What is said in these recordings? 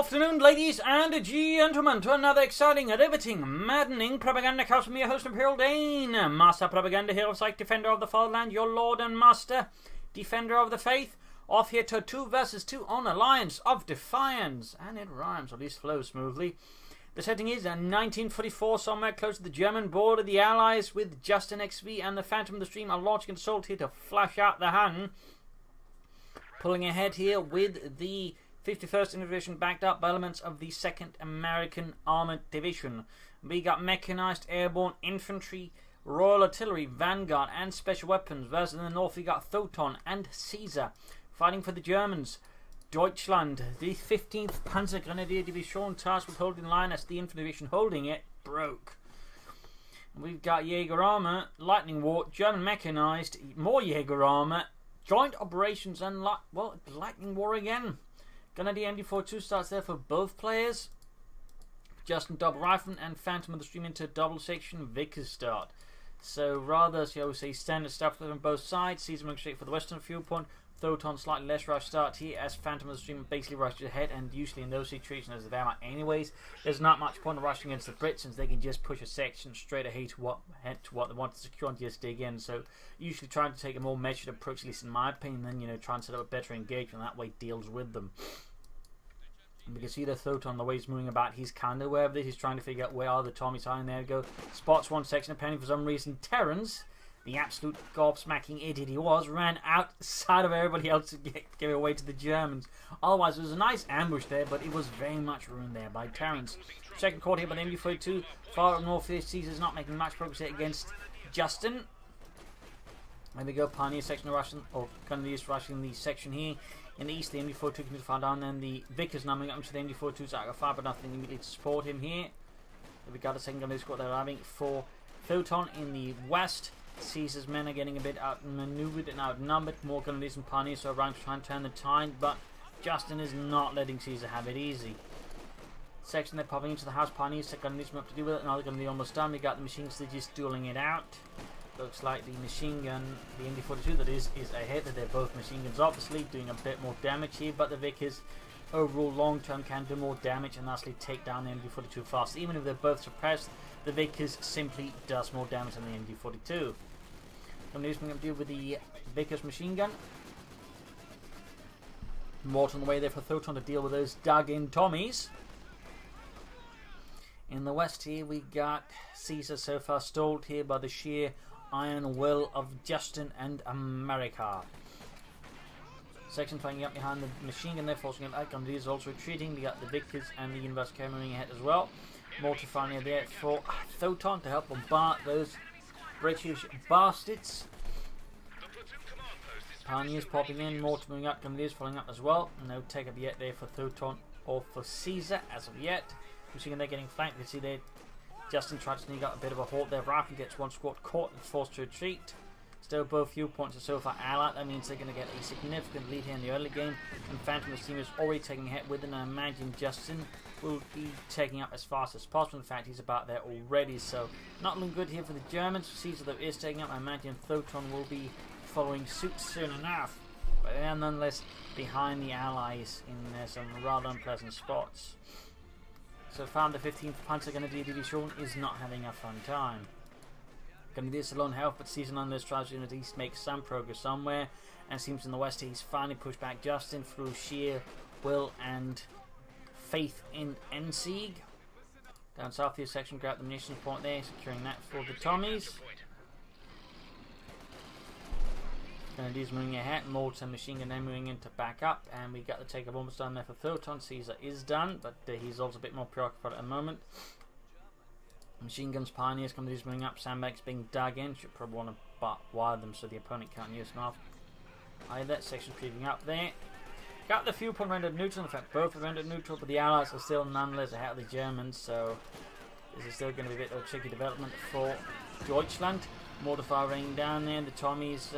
Afternoon, ladies and gentlemen, to another exciting, riveting, maddening Propagandacast from your host Imperial Dane, Master Propaganda, Hero of Psych, Defender of the Fatherland, your Lord and Master, Defender of the Faith, off here to 2 versus 2 on Alliance of Defiance, and it rhymes, or at least flows smoothly. The setting is 1944, somewhere close to the German border. The Allies, with Justin XV and the Phantom of the Stream, are launching an assault here to flush out the Hun, pulling ahead here with the 51st Division backed up by elements of the 2nd American Armored Division. We got Mechanized, Airborne, Infantry, Royal Artillery, Vanguard and Special Weapons. Versus in the north we got Thoton and Caesar fighting for the Germans. Deutschland, the 15th Panzer Grenadier Division, tasked with holding the line as the Infantry Division holding it broke. We've got Jaeger Amour, Lightning War, German Mechanized, more Jaeger Amour, Joint Operations and Lightning War again. Grenadier MD42 starts there for both players. Justin double rifle and Phantom of the Stream into double section Vickers start. So rather, shall we say, standard stuff on both sides. Caesar moving straight for the western viewpoint. Thoton slightly less rush start here as Phantom of the Stream basically rushes ahead, and usually in those situations as the Wehrmacht anyways, there's not much point of rushing against the Brits since they can just push a section straight ahead to what they want to secure and just dig in. So usually trying to take a more measured approach, at least in my opinion, then try and set up a better engagement, that way deals with them. And we can see the Thoton, the way he's moving about, he's kind of aware of this. He's trying to figure out where are the Tommies are, and there we go. Spots one section, apparently for some reason Terrence, the absolute gobsmacking idiot he was, ran outside of everybody else to give away to the Germans. Otherwise, it was a nice ambush there, but it was very much ruined there by Terrence. Second caught here by the MD42. Far up north here, Caesar's not making much progress here against Justin. There we go, Pioneer section of Russian, or Grenadiers rushing the section here. In the east, the MD42 can far down, and the Vickers numbering up to the MD42's out of fire, but nothing immediately to support him here. We got a second Grenadier squad they're having for Thoton in the west. Caesar's men are getting a bit outmaneuvered and outnumbered. More Grenadiers and Pioneers are around to try and turn the tide, but Justin is not letting Caesar have it easy. Section they're popping into the house. Pioneers, second Grenadiers up to deal with it. Another Grenadier almost done. We got the machines, they're just dueling it out. Looks like the machine gun, the MD42 that is ahead. They're both machine guns, obviously doing a bit more damage here, but the Vickers overall long term can do more damage and actually take down the MD42 fast. Even if they're both suppressed, the Vickers simply does more damage than the MD42. I'm going to deal with the Vickers machine gun. More on the way there for Thoton to deal with those dug in Tommies. In the west here we got Caesar so far stalled here by the sheer iron will of Justin and America. Section flying up behind the machine gun, they're forcing it out. Grenadiers also retreating. We got the Vickers and the University moving ahead as well. Mortar firing there for Thoton to help bombard those British bastards. Pioneers popping in, mortar moving up, Grenadiers following up as well. No take up yet there for Thoton or for Caesar as of yet. Machine gun they're getting flanked. You can see there Justin tried to sneak out a bit of a halt there. Rifle gets one squad caught and forced to retreat. Still both viewpoints are so far allied. That means they're going to get a significant lead here in the early game. And Phantom of the Stream is already taking ahead with it. And I imagine Justin will be taking up as fast as possible. In fact, he's about there already. So not looking good here for the Germans. Caesar though is taking up. I imagine Thoton will be following suit soon enough. But they are nonetheless behind the Allies in some rather unpleasant spots. So far, the 15th Panzer Grenadier Division is not having a fun time. Grenadiers alone help, but Caesar nonetheless tries to in the east make some progress somewhere, and seems in the west he's finally pushed back Justin through sheer will and faith in Ensieg. Down south here section, grab the munitions point there, securing that for the Tommies. Grenadiers moving ahead, mortar machine gun then moving in to back up, and we got the take of almost done there for Thoton. Caesar is done, but he's also a bit more preoccupied at the moment. Machine guns, Pioneers, Grenadiers moving up, sandbags being dug in. Should probably want to wire them so the opponent can't use them off. Either section creeping up there. Got the fuel point rendered neutral. In fact, both are rendered neutral, but the Allies are still nonetheless ahead of the Germans, so this is still going to be a bit of a tricky development for Deutschland. Mortar fire raining down there. The Tommies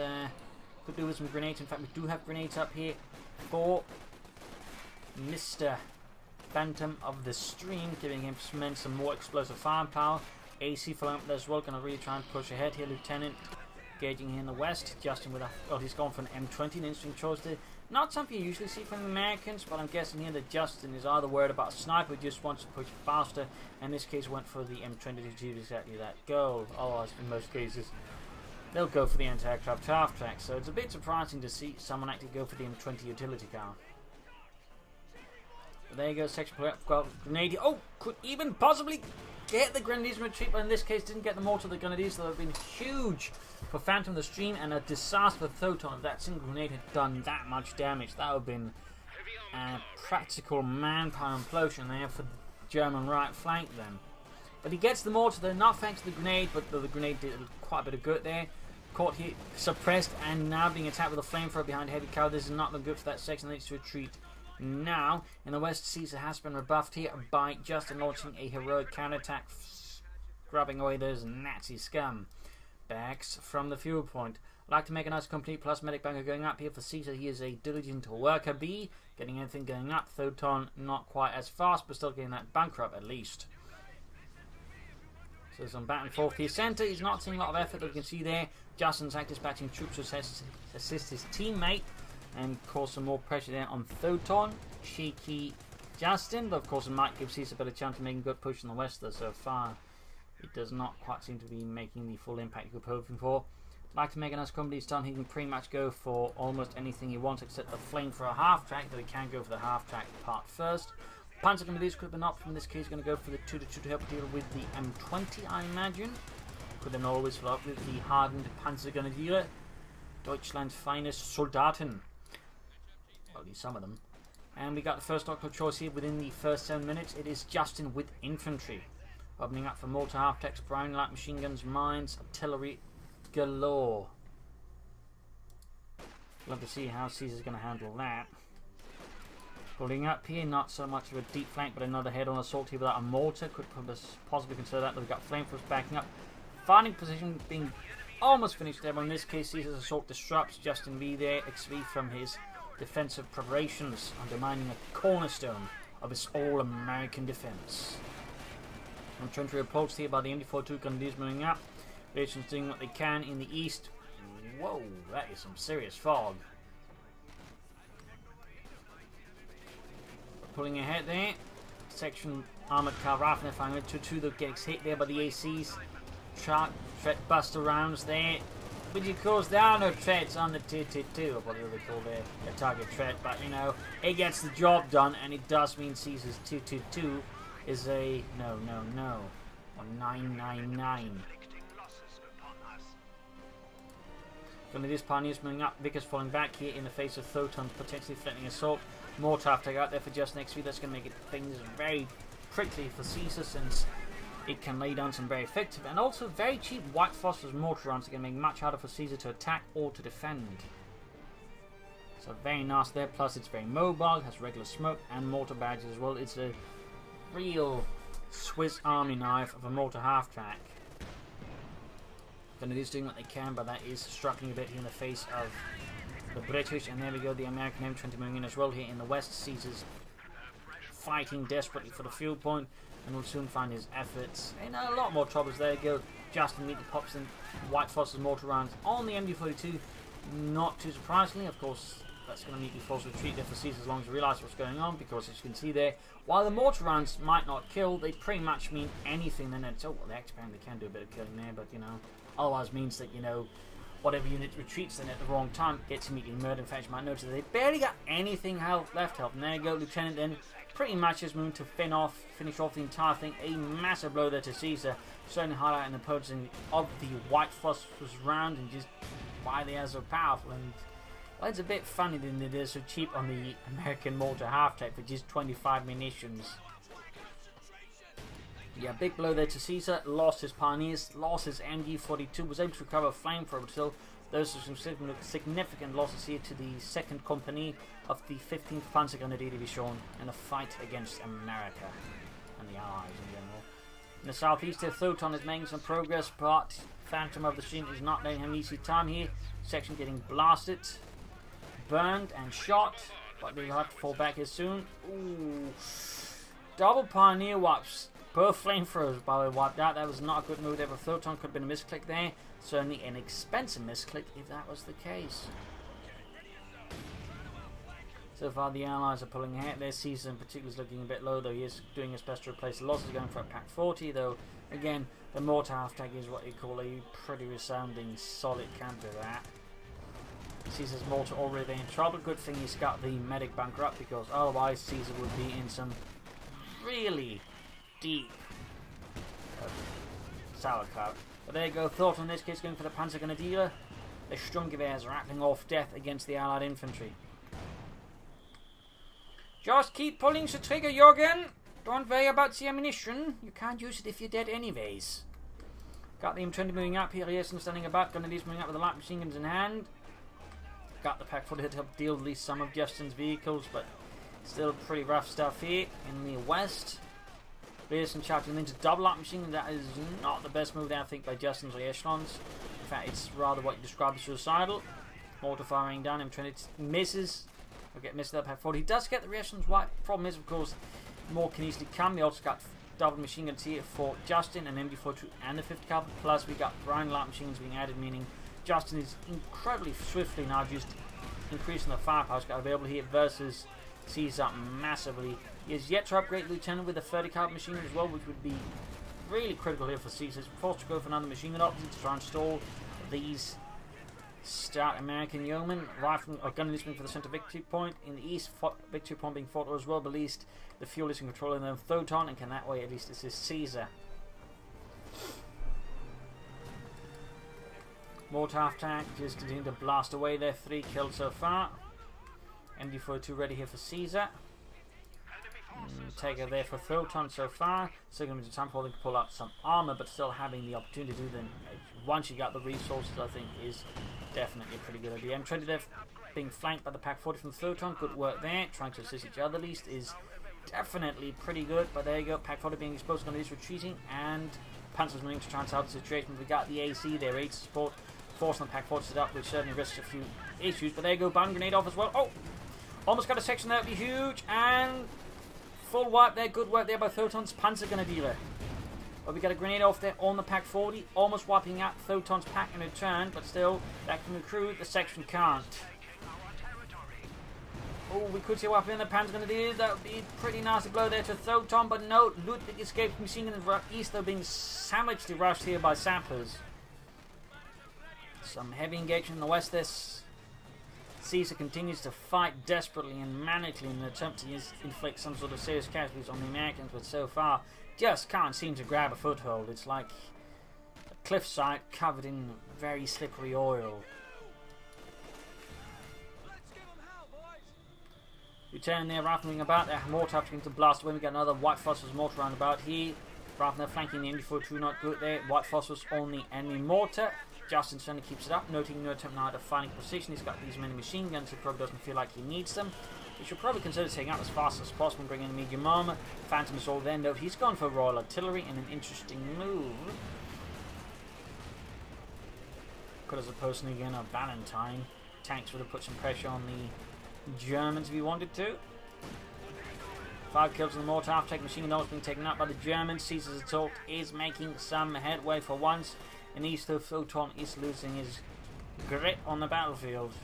could do with some grenades. In fact, we do have grenades up here for Mr. Phantom of the Stream, giving him some more explosive firepower. AC following up there as well, going to really try and push ahead here. Lieutenant engaging here in the west. Justin with a, well, he's gone for an M20, an interesting choice there. Not something you usually see from the Americans, but I'm guessing here that Justin is either worried about a sniper, just wants to push faster, and in this case went for the M20 to achieve exactly that goal. Otherwise, in most cases, they'll go for the anti-aircraft half-track, so it's a bit surprising to see someone actually go for the M20 utility car. But there you go, section got grenadier. Oh, could even possibly get the grenadiers in retreat, but in this case didn't get the mortar. The grenadiers that have been huge for Phantom the Stream, and a disaster for Thoton. If that single grenade had done that much damage, that would have been a practical manpower implosion there for the German right flank then. But he gets the mortar there, not thanks to the grenade, but the grenade did quite a bit of good there. Caught here, suppressed, and now being attacked with a flamethrower behind heavy cover. This is not looking good for that section. They need to retreat now. In the west, Caesar has been rebuffed here by Justin launching a heroic counterattack, grabbing away those Nazi scum. Backs from the fuel point. Like to make a nice complete plus medic bunker going up here for Caesar. He is a diligent worker bee, getting everything going up. Thoton not quite as fast, but still getting that bunker up at least. So some back and forth here. Centre, he's not seeing a lot of effort that we can see there. Justin's like dispatching troops to assist his teammate and cause some more pressure there on Thoton. Cheeky Justin, but of course it might give Caesar a bit of chance of making a good push in the west there. So far it does not quite seem to be making the full impact you're hoping for. Like to make a nice company done, he can pretty much go for almost anything he wants except the flame for a half track, though he can go for the half track part first. Panzer Grenadiers could have been option in this case, going to go for the 2-2 to help deal with the M20, I imagine. Could then always follow up with the hardened Panzer Grenadier, Deutschland's finest Soldaten. Well, at least some of them. And we got the first doctor choice here within the first 7 minutes. It is Justin with infantry. Opening up for mortar half-techs, Brown light machine guns, mines, artillery galore. Love to see how Caesar's going to handle that. Pulling up here, not so much of a deep flank, but another head-on assault here without a mortar. Could possibly consider that. We've got flamethrowers backing up. Fighting position being almost finished there, but in this case, Caesar's assault disrupts Justin V there, XV from his defensive preparations, undermining a cornerstone of his all-American defense. Infantry repulsed here by the MD-42 Grenadiers moving up. Nations doing what they can in the east. Whoa, that is some serious fog. Pulling ahead there. Section armoured car rifle firing with 2-2 that gets hit there by the ACs. Threat buster rounds there. But of course there are no threats on the 2-2, or whatever they call their target threat, but you know, it gets the job done, and it does mean Caesar's 2-2 is a no, or 999. Grenadiers Pioneers moving up, Vickers falling back here in the face of Thoton potentially threatening assault. More tough take out there for just next week. That's going to make things very prickly for Caesar, since it can lay down some very effective and also very cheap white phosphorus mortar rounds that can make it much harder for Caesar to attack or to defend. So very nice there, plus it's very mobile, has regular smoke and mortar badges as well. It's a real Swiss army knife of a mortar half-track. Grenadiers doing what they can, but that is struggling a bit in the face of the British. And there we go, the American M20 moving in as well here in the west. Caesar's fighting desperately for the fuel point, and will soon find his efforts in a lot more troubles. There you go, Justin immediately pops in white phosphorus mortar rounds on the MD-42. Not too surprisingly, of course, that's going to immediately force retreat there for Caesar as long as he realises what's going on, because as you can see there, while the mortar rounds might not kill, they pretty much mean anything. Then it's, oh, well, they apparently can do a bit of killing there, but you know, otherwise means that, you know, whatever unit retreats then at the wrong time gets immediately murdered. In fact, you might notice that they barely got anything left health. And there you go, Lieutenant then pretty much has moved to finish off the entire thing. A massive blow there to Caesar, certainly highlighting the potency of the white phosphorus round and just why they are so powerful. And well, it's a bit funny that they're so cheap on the American mortar half-track for just 25 munitions. Yeah, big blow there to Caesar. Lost his Pioneers, lost his MD-42, was able to recover a flamethrower, but still those are some significant losses here to the 2nd Company of the 15th Panzer Grenadier Division in a fight against America and the Allies in general. In the southeast, Thoton is making some progress, but Phantom of the Stream is not letting him easy time here. Section getting blasted, burned and shot, but they'll have to fall back here soon. Ooh, double Pioneer wipes. Both flamethrowers, by the way, wiped out. That was not a good move there for Thoton. Could have been a misclick there. Certainly an expensive misclick if that was the case. So far the Allies are pulling ahead. Their Caesar in particular is looking a bit low, though he is doing his best to replace the losses, going for a pack 40, though again the mortar half-tank is what you call a pretty resounding solid counter to that. Caesar's mortar already in trouble. Good thing he's got the medic bunker up, because otherwise Caesar would be in some really deep sauerkraut. But there you go, Thoton in this case going for the Propagandacaster. The Sturmgewehrs rattling off death against the Allied infantry. Just keep pulling the trigger, Jürgen. Don't worry about the ammunition. You can't use it if you're dead anyways. Got the M20 moving up here. Yes, I'm standing about. Grenadiers moving up with the light machine guns in hand. Got the pack 40 to help deal with at least some of Justin's vehicles, but still pretty rough stuff here in the west. Pearson charging into double light machine, and that is not the best move there, I think, by Justin's or echelons. In fact, it's rather what you describe as suicidal. Mortar firing down, M20 misses. He'll get missed that pack 40. He does get the echelons wiped. Problem is, of course, more can easily come. We also got double machine guns here for Justin, and MD42 and the 50 caliber. Plus, we got brown light machine guns being added, meaning Justin is incredibly swiftly now just increasing the firepower he's got available here versus Caesar massively. He has yet to upgrade Lieutenant with a 30 caliber machine gun as well, which would be really critical here for Caesar. He's forced to go for another machine gun option to try and stall these stout American yeomen. Rifling or gun listening for the center victory point in the east. Victory point being fought as well, but at least the fuel is in control of them Thoton, and can that way at least assist Caesar. Mortar half-tank just continuing to blast away there. 3 killed so far. MD42 ready here for Caesar. Take her there for Thoton so far. Still going to be time for them to pull out some armor, but still having the opportunity to do them once you got the resources, I think, is definitely a pretty good idea. M20 there being flanked by the pack 40 from Thoton. Good work there. Trying to assist each other at least is definitely pretty good. But there you go. Pack 40 being exposed, going to be retreating, and Panzer's moving to try and solve the situation. We got the AC there, ready to support, forcing the pack 40 set up, which certainly risks a few issues. But there you go. Bomb grenade off as well. Oh! Almost got a section there. That'd be huge. And full wipe there. Good work there by Thoton's Panzergrenadier. But we got a grenade off there on the pack 40. Almost wiping out Thoton's pack in return. But still, that can recruit. The section can't. Oh, we could see what in the Panzergrenadier. That would be a pretty nasty blow there to Thoton. But no, Ludwig escaped from machine gun east, though, being savagely rushed here by sappers. Some heavy engagement in the west. This Caesar continues to fight desperately and manically in an attempt to inflict some sort of serious casualties on the Americans, but so far just can't seem to grab a foothold. It's like a cliffside covered in very slippery oil. Returning there, rifling about there, mortar up to blast away. We got another white phosphorus mortar round about here. Rifling flanking the MD42, not good there. White phosphorus on the enemy mortar. Justin certainly keeps it up, noting no attempt now at a fighting position. He's got these many machine guns, he probably doesn't feel like he needs them. He should probably consider taking out as fast as possible and bring in a medium armor. Phantom is all then, though. He's gone for Royal Artillery in an interesting move. Could as opposed to again a Valentine. Tanks would have put some pressure on the Germans if he wanted to. 5 kills in the mortar half-tank machine gun being taken out by the Germans. Caesar's assault is making some headway for once. In east of Thoton is losing his grip on the battlefield.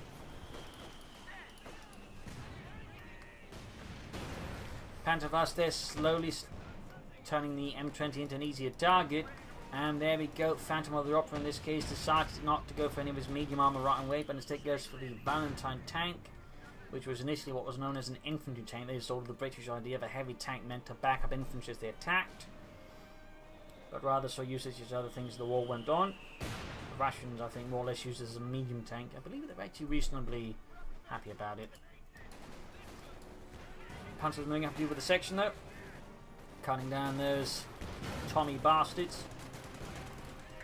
Pantavas there slowly turning the M20 into an easier target. And there we go. Phantom of the Opera in this case decides not to go for any of his medium armor right away, but instead goes for the Valentine tank, which was initially what was known as an infantry tank. They sold the British idea of a heavy tank meant to back up infantry as they attacked, but rather so usage as other things as the war went on. The Russians, I think, more or less used as a medium tank. I believe they're actually reasonably happy about it. Panzer's moving up to do with the section though. Cutting down those Tommy bastards.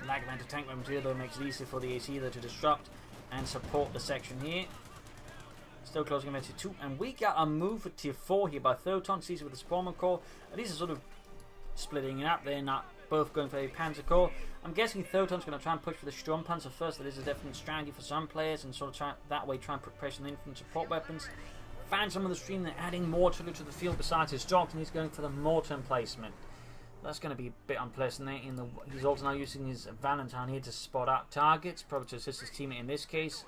Lack of anti-tank weapons here though makes it easier for the AC though to disrupt and support the section here. Still closing him at tier 2, and we got a move for tier 4 here by Thoton. Caesar with the Sportman Corps. And these are sort of splitting it up. They're not both going for a Panzer Corps. I'm guessing Thoton's going to try and push for the Sturmpanzer first. That is a definite strategy for some players, and sort of that way try and put pressure on the infantry support weapons. Phantom of the Stream, they're adding mortar to the field besides his jobs, and he's going for the mortar emplacement. That's going to be a bit unpleasant there. He's also now using his Valentine here to spot out targets, probably to assist his teammate in this case.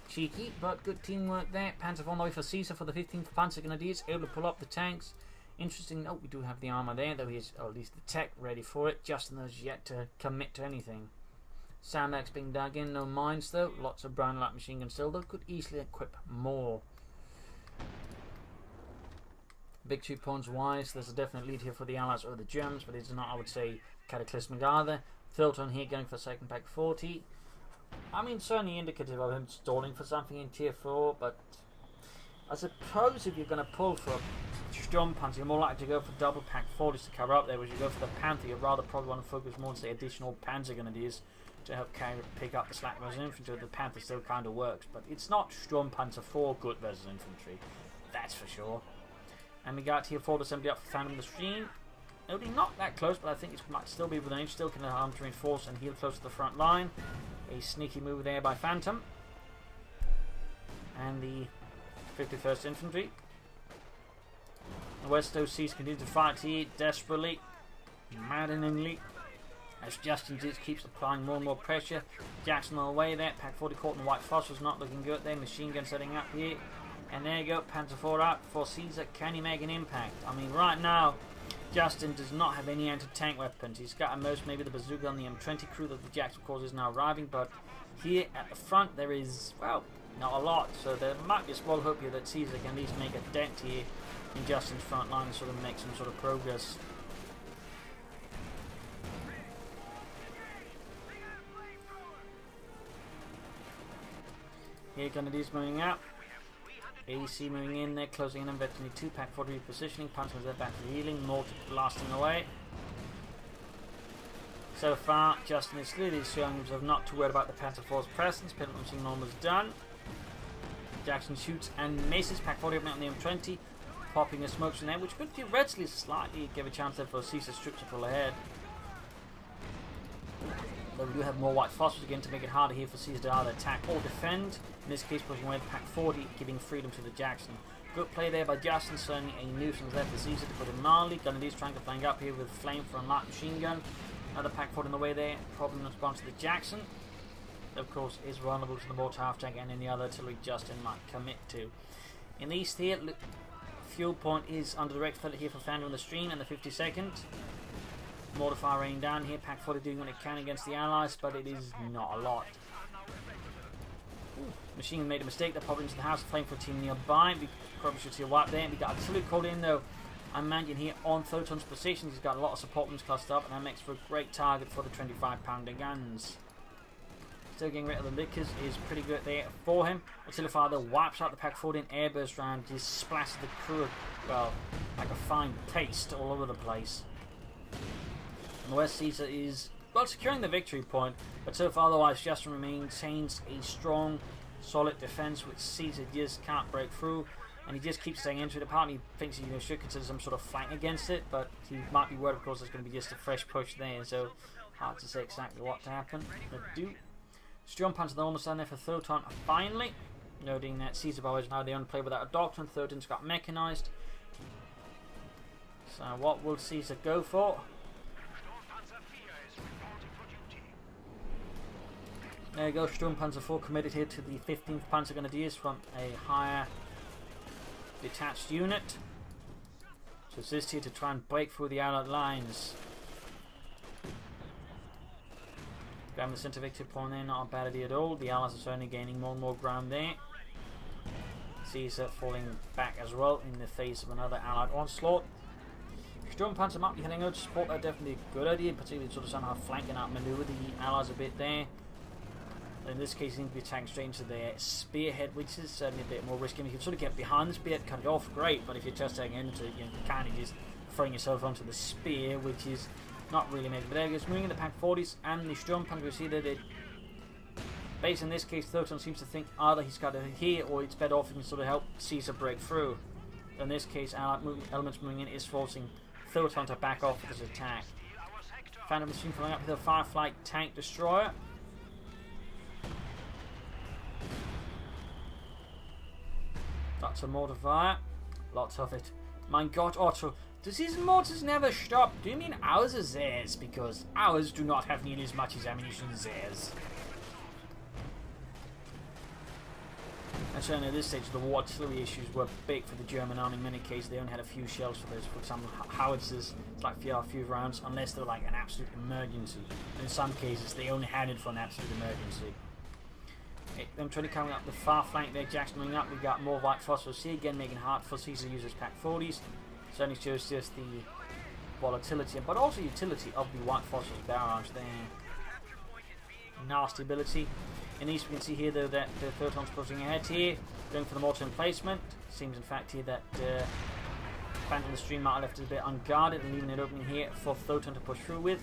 Cheeky, but good teamwork there. Panzer on the way for Caesar for the 15th Panzer Grenadiers, able to pull up the tanks. Interesting note, we do have the armour there, though he's, or at least the tech, ready for it. Justin has yet to commit to anything. Sandbags being dug in, no mines though. Lots of brown light machine guns still, though could easily equip more. Victory points wise, there's a definite lead here for the Allies over the Germans, but it's not, I would say, cataclysmic either. Thoton here going for second pack 40. I mean, certainly indicative of him stalling for something in tier 4, but I suppose if you're going to pull for a Sturm Panzer, you're more likely to go for double pack 40s to cover up there, whereas you go for the Panther, you'd rather probably want to focus more on, say, additional Panzer Grenadiers to help pick up the slack versus infantry. The Panther still kind of works, but it's not Sturm Panzer 4 good versus infantry, that's for sure. And we got tier 4 to assembly up for Phantom the Stream. Only not that close, but I think it might still be within range. Still can arm to reinforce and heal close to the front line. A sneaky move there by Phantom. And the 51st Infantry. The West OCs continue to fight here desperately, maddeningly, as Justin just keeps applying more and more pressure. Jackson on the way there. Pack 40 caught in white phosphorus, not looking good there. Machine gun setting up here. And there you go, Panzer 4 out for Caesar. Can he make an impact? I mean, right now, Justin does not have any anti-tank weapons. He's got at most maybe the bazooka on the M20 crew that the Jackson, of course, is now arriving. But here at the front, there is, well, not a lot. So there might be a small hope here that Caesar can at least make a dent here in Justin's front line and sort of make some sort of progress. Here Grenadiers moving out. AC moving in there, closing in on Veteran 2 pack 40 repositioning. Panzers there back to healing, mortar blasting away. So far, Justin is clearly showing himself not too worried about the Panzer 4's presence. Pivot machine almost done. Jackson shoots and misses. Pack 40 up on the M20, popping a smoke in there, which could theoretically slightly give a chance there for Caesar's troops to pull ahead. Though we do have more white phosphorus again to make it harder here for Caesar to either attack or defend. In this case, pushing away the pack 40, giving freedom to the Jackson. Good play there by Justin, certainly a nuisance there for Caesar to put him mildly. Grenadiers trying to flank up here with flame for a light machine gun. Another pack 40 in the way there, problem in response to the Jackson. Of course, is vulnerable to the mortar half tank and any other artillery Justin might commit to. In the east here, fuel point is under direct fire here for Phantom on the Stream and the 52nd. Mortar fire raining down here, pack 40 doing what it can against the Allies, but it is not a lot. Ooh, machine gun made a mistake, they're popping into the house, flame for a team nearby. We probably should see a wipe there. We got artillery called in though. I'm managing here on Thoton's positions. He's got a lot of support rooms clustered up, and that makes for a great target for the 25-pounder guns. Still getting rid of the lickers is pretty good there for him. Artillery fire though wipes out the pack 40 in airburst round, just splashes the crew, well, like a fine paste all over the place. And the West Caesar is, well, securing the victory point, but so far otherwise Justin maintains a strong, solid defense which Caesar just can't break through, and he just keeps staying into it. Apparently he thinks he should consider some sort of flank against it, but he might be worried, of course, there's going to be just a fresh push there, so hard to say exactly what to happen. But Sturm Panzer almost down there for Thoton finally, noting that Caesar Bauer is now the only player without a doctrine. Thoton's got mechanized. So what will Caesar go for? There you go, Sturm Panzer 4 committed here to the 15th Panzer Grenadiers from a higher detached unit. To assist here to try and break through the Allied lines. Grabbing the centre victory point there, not a bad idea at all. The Allies are certainly gaining more and more ground there. Caesar falling back as well in the face of another Allied onslaught. Sturm Panzer might be heading out to support, that definitely a good idea, particularly sort of somehow flanking out maneuver the Allies a bit there. In this case, you need to be attacking straight into their spearhead, which is certainly a bit more risky. You can sort of get behind the spearhead, cut it off, great, but if you're just taking into it, you're kind of just throwing yourself onto the spear, which is not really making. But there goes moving in the pack 40s and the Sturm Panzer. We see that it, based in this case, Thoton seems to think either he's got it here or it's better off he can sort of help Caesar break through. In this case, Allied elements moving in is forcing Thoton to back off with his attack. Phantom machine coming up with a Firefly tank destroyer. Lots of mortar fire. Lots of it. My god, Otto. Does his mortars never stop? Do you mean ours are theirs? Because ours do not have nearly as much as ammunition as theirs. And certainly at this stage, the war artillery issues were big for the German army. In many cases, they only had a few shells for those. For example, howitzers, it's like a few rounds, unless they're like an absolute emergency. And in some cases, they only had it for an absolute emergency. Them trying to come up the far flank there, Jackson moving up. We got more white phosphorus here, again making it hard for Caesar to use his Pack 40s. Certainly shows just the volatility, but also utility of the white phosphorus barrage there. Nasty ability. In east, we can see here though that Thoton's pushing ahead here, going for the mortar emplacement. Seems in fact here that Phantom the Stream might have left it a bit unguarded and leaving it opening here for Thoton to push through with.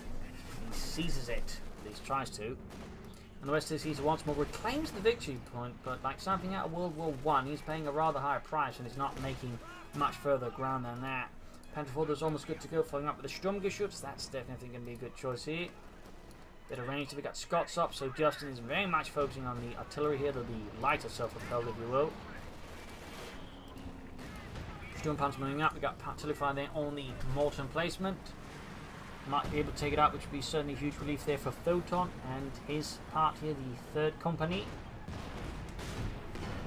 He seizes it, at least tries to. And the rest of Caesar once more reclaims the victory point, but like something out of World War I, he's paying a rather higher price and he's not making much further ground than that. Panzerforder's almost good to go, following up with the Sturmgeschütz. That's definitely going to be a good choice here. Bit of range. We got Scots up, so Justin is very much focusing on the artillery here. They'll be lighter self-propelled, if you will. Sturmpanzer moving up. We got artillery fire there on the mortar emplacement. Might be able to take it out, which would be certainly a huge relief there for Thoton and his part here, the 3rd Company.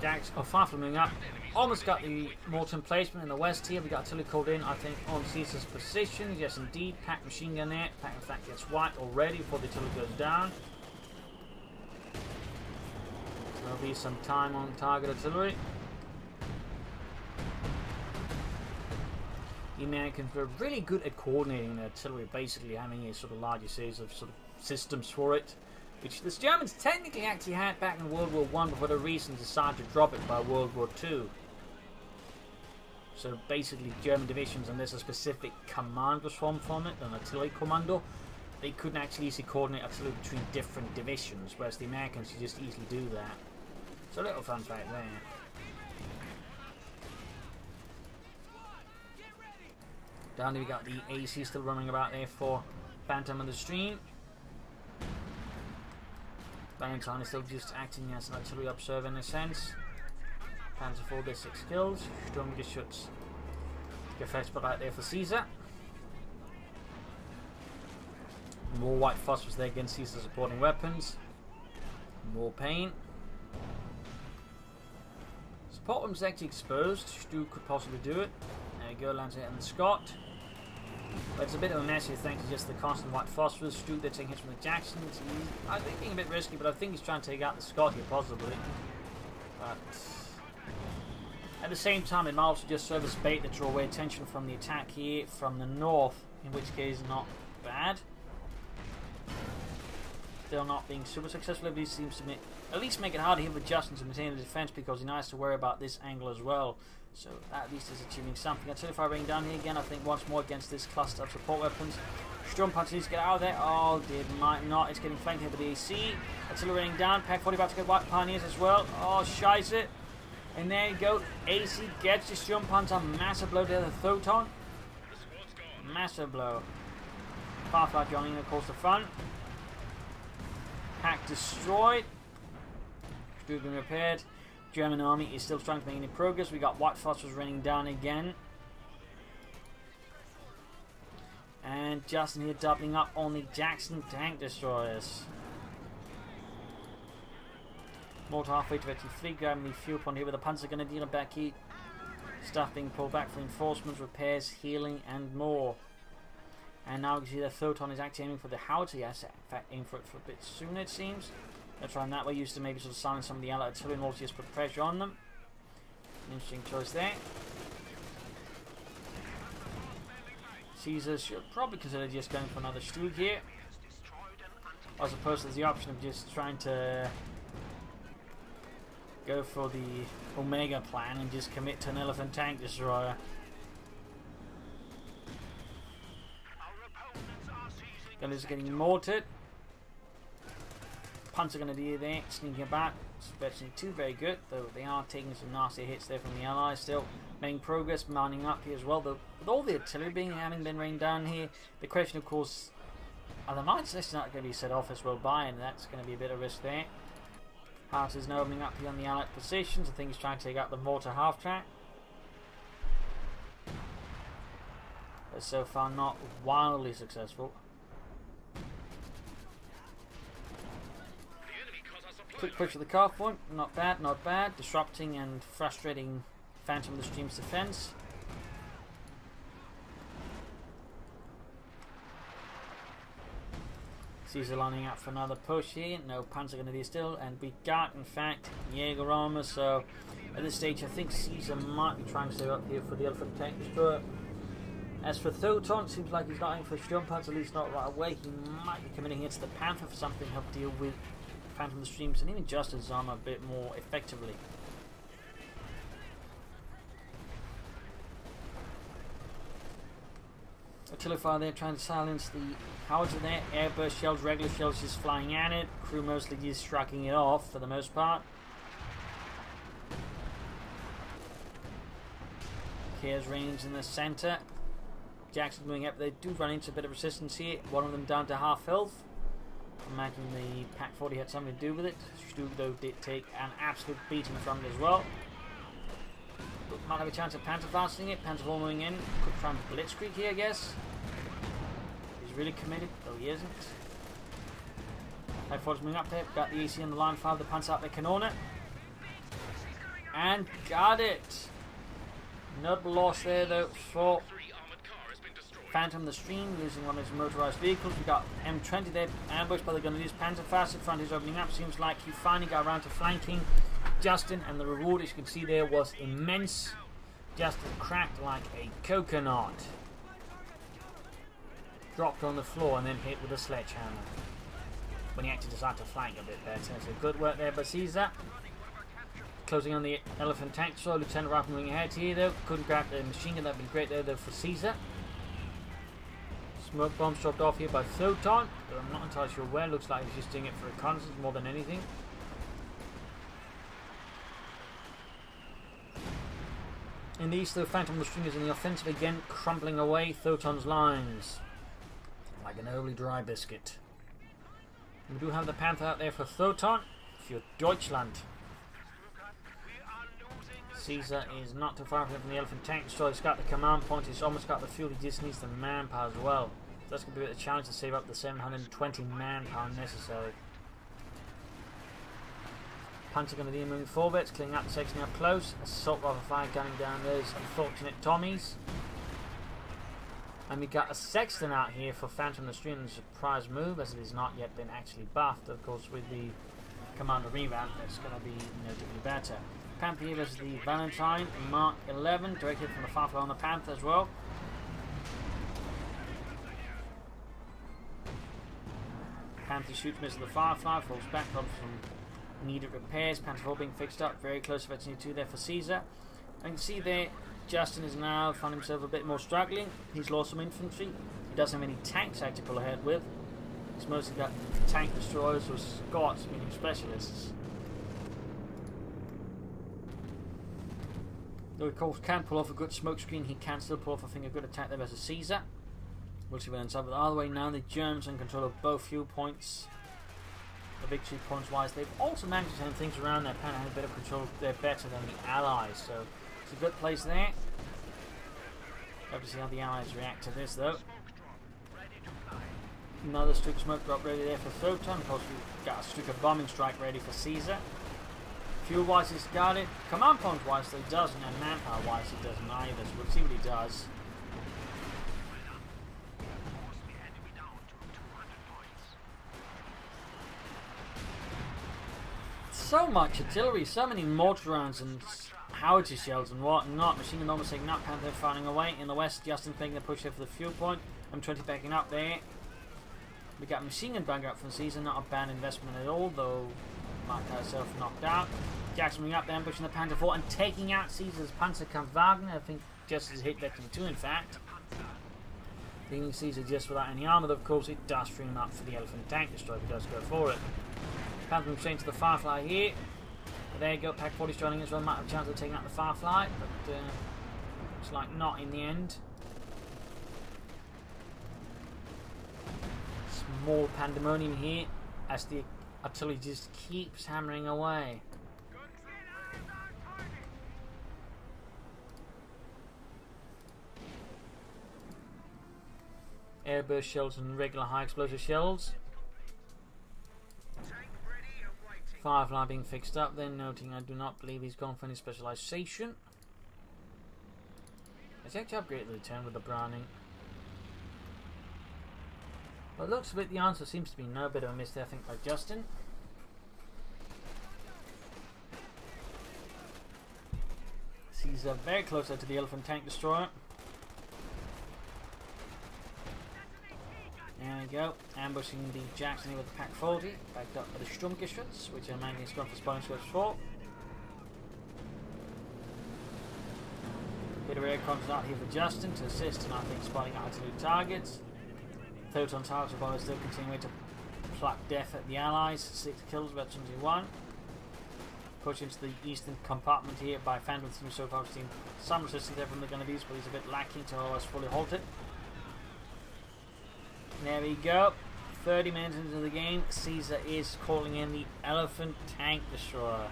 Jax, Farfel moving up. Almost got the mortar emplacement in the west here. We got artillery called in, I think, on Caesar's position. Yes, indeed. Pack machine gun there. Pack, in fact, gets white already before the artillery goes down. So there'll be some time on target artillery. The Americans were really good at coordinating their artillery, basically having a sort of larger series of sort of systems for it, which the Germans technically actually had back in World War I, but for the reason decided to drop it by World War II. So basically German divisions, unless a specific command was formed from it, an artillery commando, they couldn't actually easily coordinate artillery between different divisions, whereas the Americans could just easily do that. So a little fun fact there. Down there we got the AC still running about there for Phantom and the Stream. Valentine is still just acting as an artillery observer in a sense. Panzer IV, 6 kills. Sturmgeschütz. Gefecht out there for Caesar. More white phosphorus there against Caesar supporting weapons. More pain. Support room is actually exposed. Stu could possibly do it. There we go, lands it on the Scot. But it's a bit of a mess here thanks to just the constant white phosphorus. Stu, they're taking hits from the Jacksons. I think being a bit risky, but I think he's trying to take out the Scot here, possibly. But at the same time, it might also just serve as bait to draw away attention from the attack here from the north, in which case, not bad. Still not being super successful. Everybody seems to at least make it harder here for Justin to maintain the defense because he now has to worry about this angle as well. So that at least is achieving something. Artillery fire raining down here again, I think, once more against this cluster of support weapons. Sturmpanzer needs to get out of there. Oh, it might not. It's getting flanked here by the AC. Artillery raining down. Pack 40 about to get white pioneers as well. Oh, shies it. And there you go. AC gets the Sturmpanzer. Massive blow to the Thoton. Massive blow. Firefly joining, of course, the front. Pack destroyed. Stu being repaired. German army is still trying to make any progress. We got white phosphorus raining down again. And Justin here doubling up on the Jackson tank destroyers. Mortar halfway to actually fleet, grabbing the fuel point here with the Panzer Grenadier back here. Stuff being pulled back for reinforcements, repairs, healing, and more. And now we can see that Thoton is actually aiming for the howitzer. Yes, in fact, aim for it for a bit sooner, it seems. They're trying that way, used to maybe sort of silence some of the Allied artillery and also just put pressure on them. An interesting choice there. Caesar should probably consider just going for another Stug here, as opposed to the option of just trying to go for the Omega plan and just commit to an elephant tank destroyer. Gunners are getting mortared. Panzer Grenadier there, sneaking about. Especially too very good, though they are taking some nasty hits there from the Allies. Still making progress, mounting up here as well. Though with all the artillery having been rained down here, the question, of course, are the mines just not going to be set off as well by, and that's going to be a bit of risk there. Hart is now opening up here on the Allied positions. I think he's trying to take out the mortar half track. But so far not wildly successful. Quick push of the car point, not bad, not bad. Disrupting and frustrating Phantom of the Stream's defense. Caesar lining up for another push here. No Panzer going to be still, and we got, in fact, Jaeger Amour. So at this stage, I think Caesar might be trying to stay up here for the Elephant Tank Destroyer. As for Thoton, seems like he's not aiming for jump pads, at least not right away. He might be committing here to the Panther for something to help deal with Phantom of the Streams and even Justin's armor a bit more effectively. Artillery fire there, trying to silence the howitzer there. Airburst shells, regular shells just flying at it. Crew mostly just striking it off for the most part. Here's range in the centre. Jackson moving up. They do run into a bit of resistance here. One of them down to half health. I imagine the Pack 40 had something to do with it. Stu, though, did take an absolute beating from it as well. But might have a chance of Panther fastening it. Panther moving in. Could try and blitzkrieg here, I guess. He's really committed, though he isn't. Pack 40's moving up there. Got the AC on the line 5. The Panther out there, Canona. And got it. Not lost there, though, for Phantom of the Stream, losing one of his motorized vehicles. We got M20 there, ambushed by the gun of his Panther fast. In front is opening up. Seems like he finally got around to flanking Justin, and the reward, as you can see there, was immense. Justin cracked like a coconut. Dropped on the floor and then hit with a sledgehammer. When he actually decided to flank a bit better. So good work there by Caesar. Closing on the Elephant Tank. So Lieutenant Rifle moving ahead here though. Couldn't grab the machine gun. That would be great there though for Caesar. Smoke bombs dropped off here by Thoton, but I'm not entirely sure where. Looks like he's just doing it for reconnaissance more than anything. In the east, the Phantom of the Stream is in the offensive again, crumpling away Thoton's lines like an early dry biscuit. We do have the Panther out there for Thoton, for Deutschland. Caesar is not too far from the Elephant Tank, so he's got the command point, he's almost got the fuel, he just needs the manpower as well. So that's going to be a challenge to save up the 720 manpower necessary. Panther going to be moving forwards, clearing out the section up close. Assault rifle fire gunning down those unfortunate Tommies. And we got a Sexton out here for Phantom of the Stream, surprise move, as it has not yet been actually buffed. Of course, with the Commander revamp, that's going to be notably better. Panther here is the Valentine Mark 11, directed from the Firefly on the Panther as well. Panther shoots, misses the Firefly, falls back, from needed repairs. Panther 4 being fixed up, very close to F-22 there for Caesar. And you can see there, Justin is now finding himself a bit more struggling. He's lost some infantry. He doesn't have any tanks to pull ahead with. He's mostly got tank destroyers or Scots, meaning specialists. Though of course can pull off a good smoke screen, he can still pull off a good attack there versus Caesar. We'll see what ends up. But either way, now the Germans are in control of both fuel points. The victory points wise, they've also managed to turn things around. Their Panther has a bit of control. They're better than the Allies, so it's a good place there. Hope to see how the Allies react to this though. Another streak of smoke drop ready there for Thoton. Of course, we've got a streak of bombing strike ready for Caesar. Fuel wise he's got it. Command point wise he doesn't, and manpower wise he doesn't either, so we'll see what he does. So much artillery, so many mortar rounds and howitzer shells and whatnot. Machine gun almost taking up, Panther firing away. In the west, Justin taking the push here for the fuel point. M20 backing up there. We got machine gun banger up from the season, not a bad investment at all, though Mark got herself knocked out. Jackson moving up there, ambushing the Panther 4 and taking out Caesar's Panzerkampf Wagner. I think just as hit Vector 2 in fact. Leaving Caesar just without any armor, though of course it does free him up for the Elephant Tank Destroyer if he does go for it. Panther moves straight to the Firefly here. But there you go, Pack 40's joining as well. Might have a chance of taking out the Firefly, but looks like not in the end. Small pandemonium here as the artillery just keeps hammering away. Airburst shells and regular high explosive shells. Firefly being fixed up, then noting I do not believe he's gone for any specialization. Let's actually upgrade the 10 with the Browning. But it looks a bit, the answer seems to be no. Bit of a miss there, I think, by Justin. He's very close to the Elephant Tank Destroyer. There we go, ambushing the Jackson here with the Pack 40, backed up by the Sturmgeschütz, which are managing to go for spawning scopes for. Bit of air contact here for Justin to assist in, I think, spotting artillery targets. Thoton targets are still continuing to pluck death at the Allies. 6 kills, about 21. Push into the eastern compartment here by Phantom team so far. We've seen some resistance there from the Gunnerbys, but he's a bit lacking to almost fully halt it. There we go. 30 minutes into the game, Caesar is calling in the Elephant Tank Destroyer.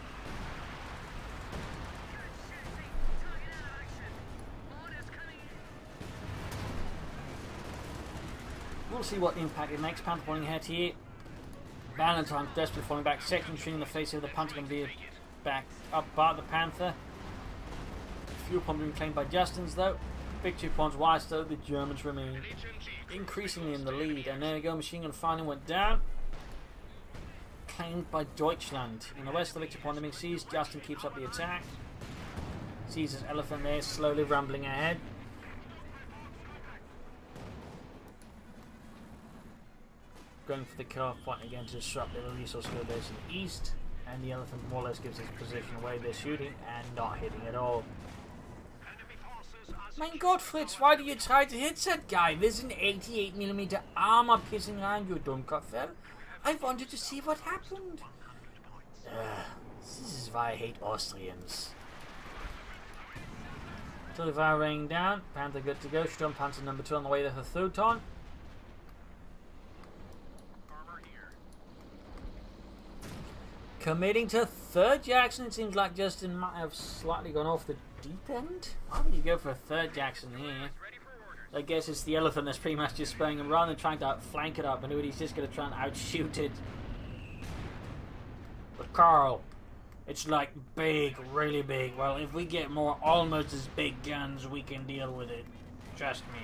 We'll see what impact it makes. Panther falling ahead here. Valentine desperately falling back. Second string in the face of the Panther going to be back up by the Panther. Fuel pump being claimed by Justin's though. Victory points wise though, the Germans remain increasingly in the lead. And there we go, machine gun finally went down. Claimed by Deutschland. In the west, the victory point being seized. Justin keeps up the attack. Caesar's Elephant there, slowly rumbling ahead. Going for the car point again to disrupt the resource field base in the east. And the Elephant more or less gives his position away. They're shooting and not hitting at all. Mein Gott, Fritz, why do you try to hit that guy? There's an 88mm armor piercing around you, Dummkopf. I wanted to see what happened. This is why I hate Austrians. Tullivar raining down. Panther good to go. Sturmpanzer number 2 on the way there for Thoton. Committing to third Jackson. It seems like Justin might have slightly gone off the deep end. Why would you go for a third Jackson here? I guess it's the Elephant that's pretty much just spraying him rather than trying to flank it up. I knew he's just going to try and outshoot it. But Carl, it's like big, really big. Well, if we get more almost as big guns, we can deal with it. Trust me.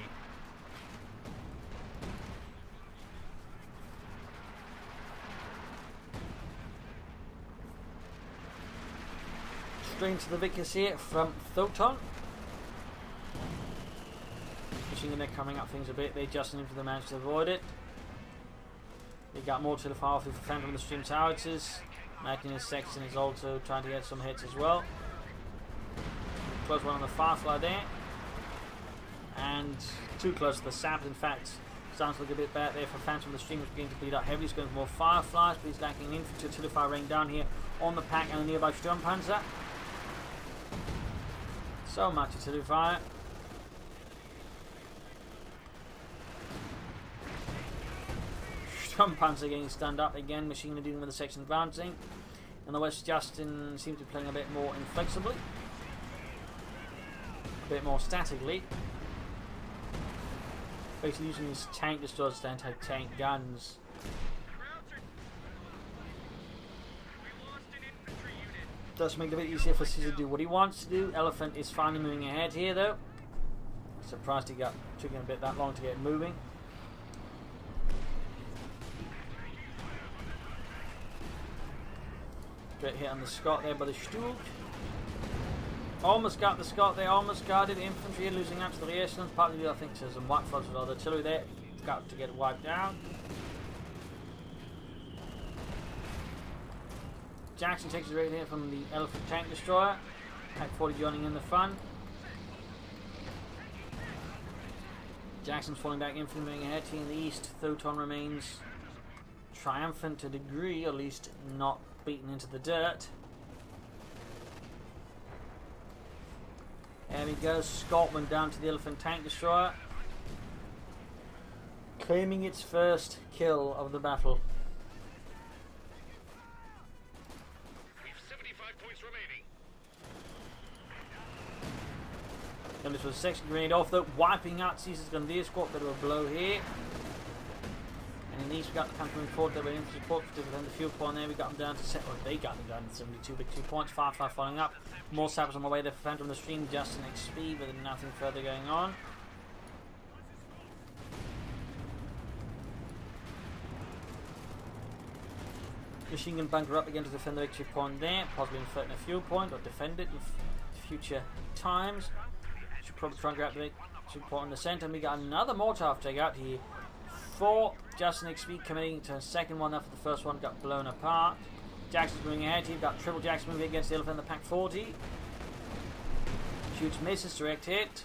Straight to the Vickers here from Thoton. Machine gun, they're coming up things a bit. They just need to manage to avoid it. They got more to the far for Phantom the Stream Howitzers. Magnus Sexton is also trying to get some hits as well. Close one on the Firefly there. And too close to the Sap, in fact. Sounds like a bit bad there for Phantom. The Stream is beginning to bleed out heavily. He's going for more Fireflies, but he's lacking infantry. Artillery rain down here on the pack and the nearby Sturmpanzer. So much artillery fire. Sturmpanzer getting stand up again. Machine gun dealing with the section advancing. In the west, Justin seems to be playing a bit more inflexibly. A bit more statically. Basically using his tank destroyers to anti-tank guns. Does make it a bit easier for Caesar to do what he wants to do. Elephant is finally moving ahead here though. Surprised it took him a bit that long to get moving. Great hit on the Scot there by the Stuhl. Almost got the Scot there, almost guarded. Infantry losing out to the rear. Partly I think there's some white frogs with other artillery there. Got to get wiped down. Jackson takes his raid here from the Elephant Tank Destroyer. Pack 40 joining in the fun. Jackson's falling back, infantry moving ahead here in the east. Thoton remains triumphant to a degree, at least not beaten into the dirt. There we go, Scotland down to the Elephant Tank Destroyer. Claiming its first kill of the battle. And this was a second grenade off though, wiping out Caesar's Grenadier Squad. Bit of a blow here. And in the east. We got the cantonment forward there with infantry support to defend the fuel point there. We got them down to they got them down to 72, big 2 points. 5-5 following up. More sappers on the way there for Phantom on the stream, just an XP, but nothing further going on. Machine gun bunker up again to defend the victory point there, possibly inflicting a fuel point or defend it in future times. Should probably try and grab the victory point in the centre. And we got another mortar to take out here. 4 just an XP committing to a second one after the first one got blown apart. Jackson's moving ahead here. We've got triple Jackson moving against the elephant in the Pack 40. Shoots, misses, direct hit.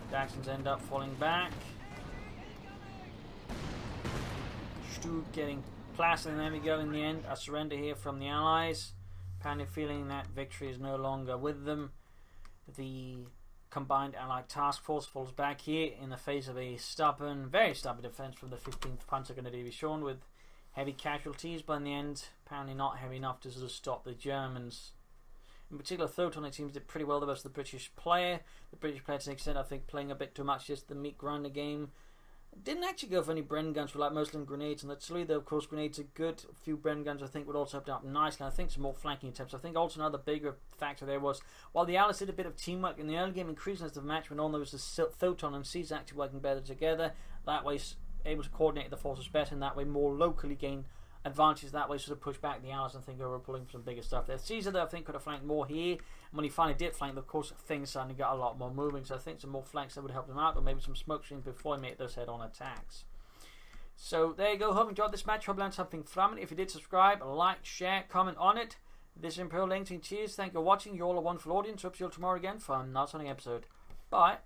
Jacksons end up falling back. Stu getting plastered, and there we go in the end. A surrender here from the Allies. Apparently feeling that victory is no longer with them. The combined Allied task force falls back here in the face of a stubborn, very stubborn defense from the 15th Panzer Grenadier Division with heavy casualties, but in the end apparently not heavy enough to sort of stop the Germans. In particular, Thoton, it seems, did pretty well versus the British player. The British player, to an extent, I think, playing a bit too much just the meat grinder game. Didn't actually go for any Bren guns, for like mostly grenades, and actually, though, of course, grenades are good. A few Bren guns, I think, would also open up nicely. And I think some more flanking attempts. I think also another bigger factor there was, while the Allies did a bit of teamwork in the early game, increasing as the match went on, there was the Thoton and Caesar actually working better together. That way, able to coordinate the forces better, and that way, more locally gain advantages. That way, sort of push back the Allies and think they were pulling for some bigger stuff there. Caesar, though, I think could have flanked more here. And when he finally did flank, of course, things suddenly got a lot more moving. So I think some more flanks that would help him out, or maybe some smoke screens before he made those head-on attacks. So there you go. Hope you enjoyed this match. Hope you learned something from it. If you did, subscribe, like, share, comment on it. This is Imperial Langton. Cheers. Thank you for watching. You're all a wonderful audience. Hope to see you all tomorrow again for another episode. Bye.